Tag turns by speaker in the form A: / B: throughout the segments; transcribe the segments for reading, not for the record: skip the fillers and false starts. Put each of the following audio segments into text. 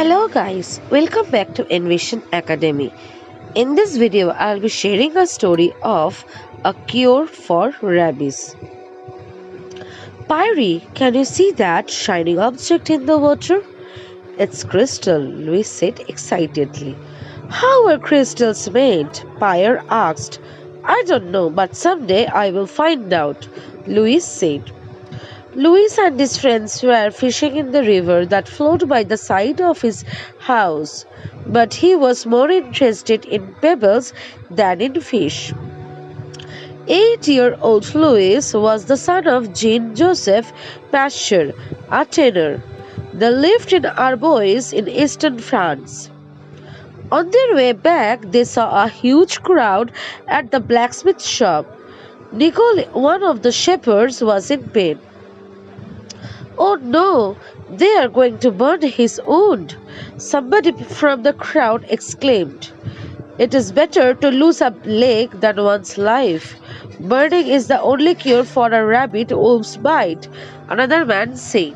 A: Hello guys, welcome back to Innovation Academy. In this video, I'll be sharing a story of a cure for rabies. Pyrie, can you see that shining object in the water? It's crystal, Louis said excitedly. How are crystals made? Pyre asked. I don't know, but someday I will find out, Louis said. Louis and his friends were fishing in the river that flowed by the side of his house, but he was more interested in pebbles than in fish. 8-year-old Louis was the son of Jean Joseph Pasteur, a tanner. They lived in Arbois in eastern France. On their way back, they saw a huge crowd at the blacksmith shop. Nicole, one of the shepherds, was in pain. Oh no, they are going to burn his wound, somebody from the crowd exclaimed. It is better to lose a leg than one's life. Burning is the only cure for a rabbit wolf's bite, another man said.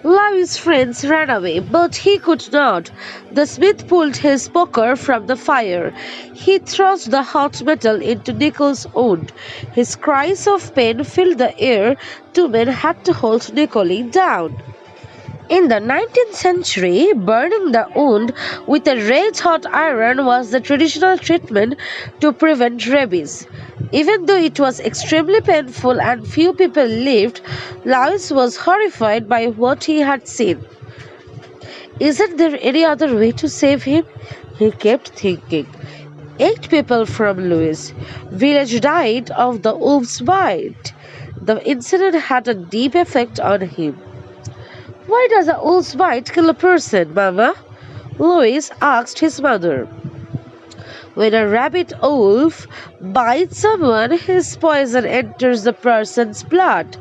A: Louis' friends ran away, but he could not. The smith pulled his poker from the fire. He thrust the hot metal into Nicole's wound. His cries of pain filled the air. Two men had to hold Nicole down. In the 19th century, burning the wound with a red-hot iron was the traditional treatment to prevent rabies. Even though it was extremely painful and few people lived, Louis was horrified by what he had seen. Isn't there any other way to save him? He kept thinking. 8 people from Louis' village died of the wolf's bite. The incident had a deep effect on him. Why does a wolf's bite kill a person, Mama? Louis asked his mother. When a rabbit wolf bites someone, his poison enters the person's blood.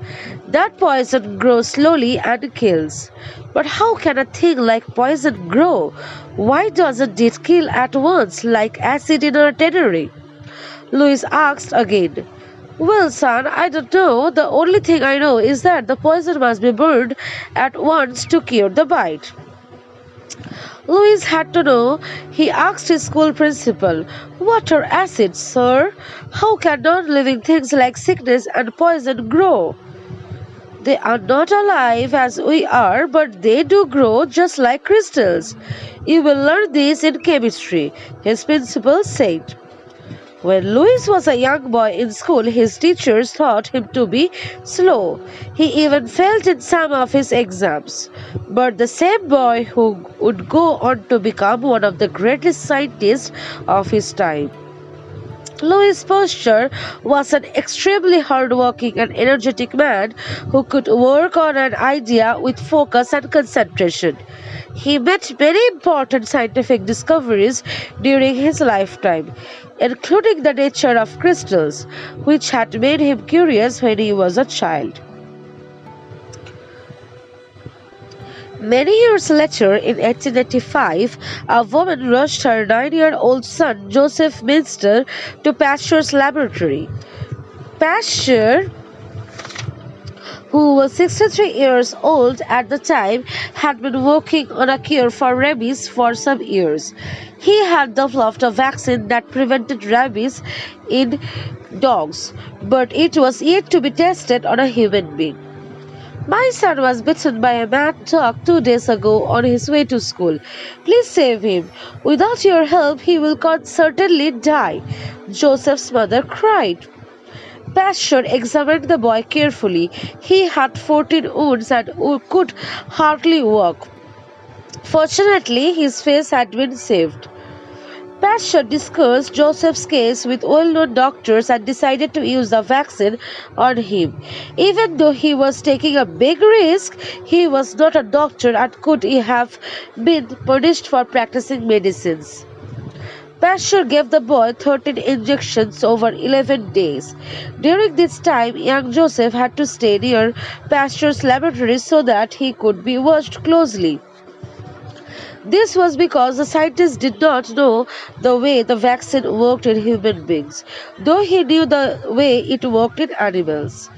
A: That poison grows slowly and kills. But how can a thing like poison grow? Why doesn't it kill at once, like acid in a tannery? Louis asked again. Well, son, I don't know. The only thing I know is that the poison must be burned at once to cure the bite. Louis had to know. He asked his school principal, What are acids, sir? How can non-living things like sickness and poison grow? They are not alive as we are, but they do grow just like crystals. You will learn this in chemistry, his principal said. When Louis was a young boy in school, his teachers thought him to be slow. He even failed in some of his exams. But the same boy who would go on to become one of the greatest scientists of his time. Louis Pasteur was an extremely hardworking and energetic man who could work on an idea with focus and concentration. He made many important scientific discoveries during his lifetime, including the nature of crystals, which had made him curious when he was a child. Many years later, in 1885, a woman rushed her 9-year-old son, Joseph Minster, to Pasteur's laboratory. Pasteur, who was 63 years old at the time, had been working on a cure for rabies for some years. He had developed a vaccine that prevented rabies in dogs, but it was yet to be tested on a human being. My son was bitten by a mad dog 2 days ago on his way to school. Please save him. Without your help, he will certainly die, Joseph's mother cried. Pasteur examined the boy carefully. He had 14 wounds and could hardly walk. Fortunately, his face had been saved. Pasteur discussed Joseph's case with well-known doctors and decided to use the vaccine on him. Even though he was taking a big risk, he was not a doctor and could have been punished for practicing medicines. Pasteur gave the boy 13 injections over 11 days. During this time, young Joseph had to stay near Pasteur's laboratory so that he could be watched closely. This was because the scientists did not know the way the vaccine worked in human beings, though he knew the way it worked in animals.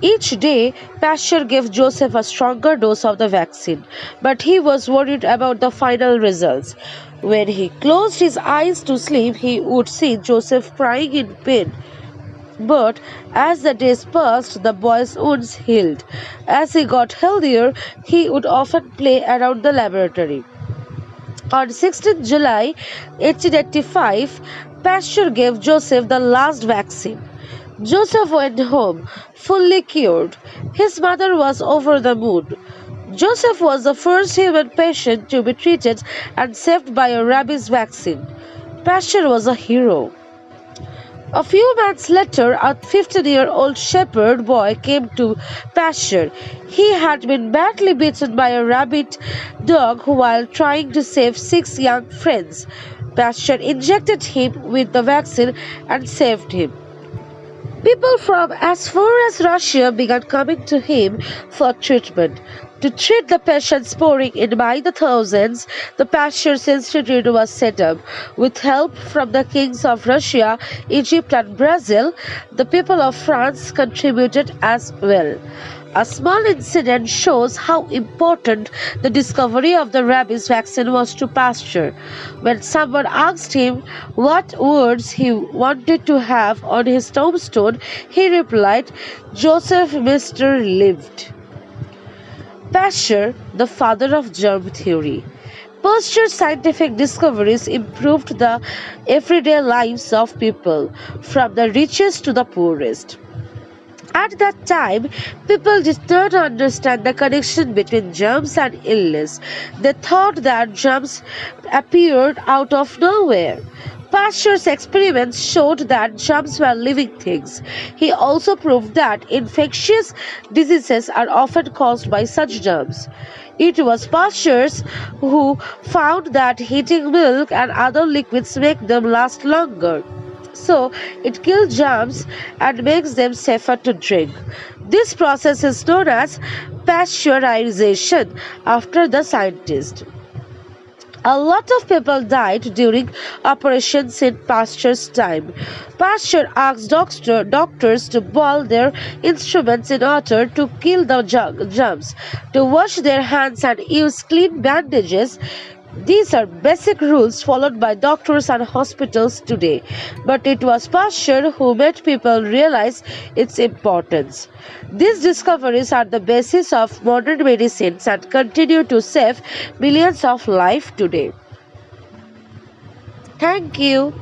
A: Each day, Pasteur gave Joseph a stronger dose of the vaccine, but he was worried about the final results. When he closed his eyes to sleep, he would see Joseph crying in pain. But as the days passed, the boy's wounds healed. As he got healthier, he would often play around the laboratory. On 16th July 1885, Pasteur gave Joseph the last vaccine. Joseph went home, fully cured. His mother was over the moon. Joseph was the first human patient to be treated and saved by a rabies vaccine. Pasteur was a hero. A few months later, a 15-year-old shepherd boy came to pasture. He had been badly bitten by a rabid dog while trying to save six young friends. Pasture injected him with the vaccine and saved him. People from as far as Russia began coming to him for treatment. To treat the patients pouring in by the thousands, the Pasteur's Institute was set up. With help from the kings of Russia, Egypt, and Brazil, the people of France contributed as well. A small incident shows how important the discovery of the rabies vaccine was to Pasteur. When someone asked him what words he wanted to have on his tombstone, he replied, "Joseph Mister lived." Pasteur, the father of germ theory. Pasteur's scientific discoveries improved the everyday lives of people, from the richest to the poorest. At that time, people did not understand the connection between germs and illness. They thought that germs appeared out of nowhere. Pasteur's experiments showed that germs were living things. He also proved that infectious diseases are often caused by such germs. It was Pasteur who found that heating milk and other liquids make them last longer. So it kills germs and makes them safer to drink. This process is known as pasteurization after the scientist. A lot of people died during operations in Pasteur's time. Pasteur asked doctors to boil their instruments in water to kill the germs, to wash their hands and use clean bandages. These are basic rules followed by doctors and hospitals today, but it was Pasteur who made people realize its importance. These discoveries are the basis of modern medicines and continue to save millions of lives today. Thank you.